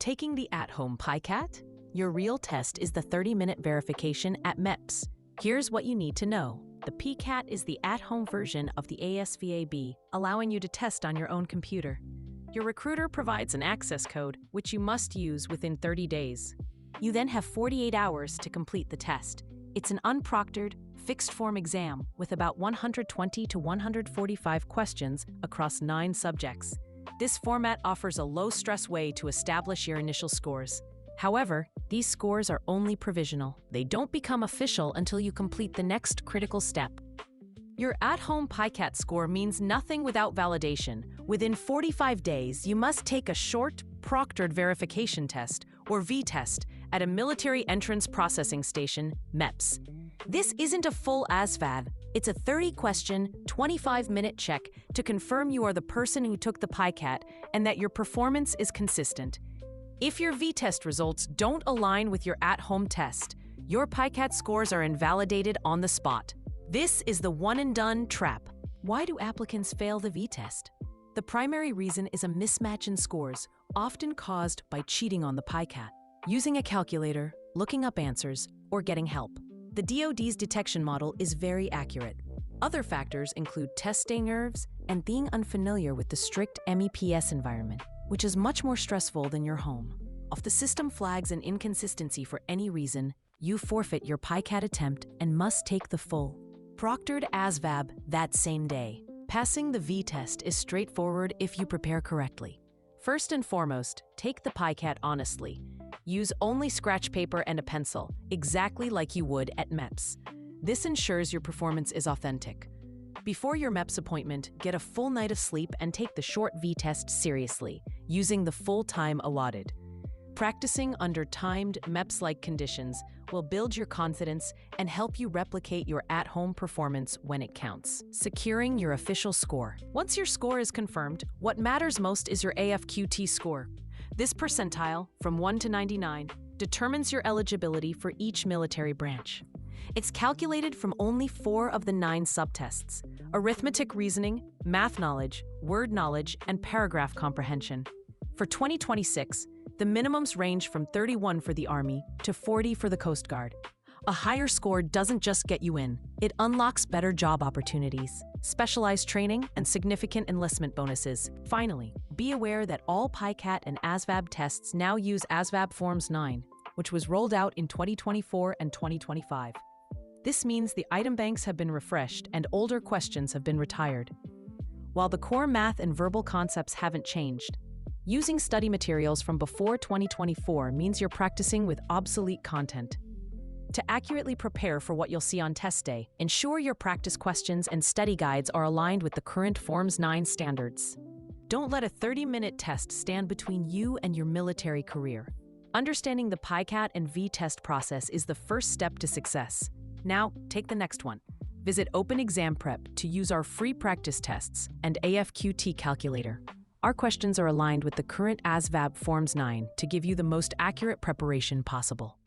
Taking the at-home PiCAT? Your real test is the 30-minute verification at MEPS. Here's what you need to know. The PiCAT is the at-home version of the ASVAB, allowing you to test on your own computer. Your recruiter provides an access code, which you must use within 30 days. You then have 48 hours to complete the test. It's an unproctored, fixed-form exam with about 120 to 145 questions across 9 subjects. This format offers a low-stress way to establish your initial scores. However, these scores are only provisional. They don't become official until you complete the next critical step. Your at-home PiCAT score means nothing without validation. Within 45 days, you must take a short, proctored verification test, or Vtest, at a military entrance processing station, MEPS. This isn't a full ASVAB. It's a 30-question, 25-minute check to confirm you are the person who took the PiCAT and that your performance is consistent. If your Vtest results don't align with your at-home test, your PiCAT scores are invalidated on the spot. This is the one-and-done trap. Why do applicants fail the Vtest? The primary reason is a mismatch in scores, often caused by cheating on the PiCAT, using a calculator, looking up answers, or getting help. The DoD's detection model is very accurate. Other factors include testing nerves and being unfamiliar with the strict MEPS environment, which is much more stressful than your home. If the system flags an inconsistency for any reason, you forfeit your PiCAT attempt and must take the full, proctored ASVAB that same day. Passing the Vtest is straightforward if you prepare correctly. First and foremost, take the PiCAT honestly. Use only scratch paper and a pencil, exactly like you would at MEPS. This ensures your performance is authentic. Before your MEPS appointment, get a full night of sleep and take the short Vtest seriously, using the full time allotted. Practicing under timed, MEPS-like conditions will build your confidence and help you replicate your at-home performance when it counts. Securing your official score. Once your score is confirmed, what matters most is your AFQT score. This percentile, from 1 to 99, determines your eligibility for each military branch. It's calculated from only 4 of the 9 subtests: arithmetic reasoning, math knowledge, word knowledge, and paragraph comprehension. For 2026, the minimums range from 31 for the Army to 40 for the Coast Guard. A higher score doesn't just get you in, it unlocks better job opportunities, specialized training, and significant enlistment bonuses. Finally, be aware that all PiCAT and ASVAB tests now use ASVAB Forms 9, which was rolled out in 2024 and 2025. This means the item banks have been refreshed and older questions have been retired. While the core math and verbal concepts haven't changed, using study materials from before 2024 means you're practicing with obsolete content. To accurately prepare for what you'll see on test day, ensure your practice questions and study guides are aligned with the current Forms 9 standards. Don't let a 30-minute test stand between you and your military career. Understanding the PiCAT and Vtest process is the first step to success. Now, take the next one. Visit Open Exam Prep to use our free practice tests and AFQT calculator. Our questions are aligned with the current ASVAB Forms 9 to give you the most accurate preparation possible.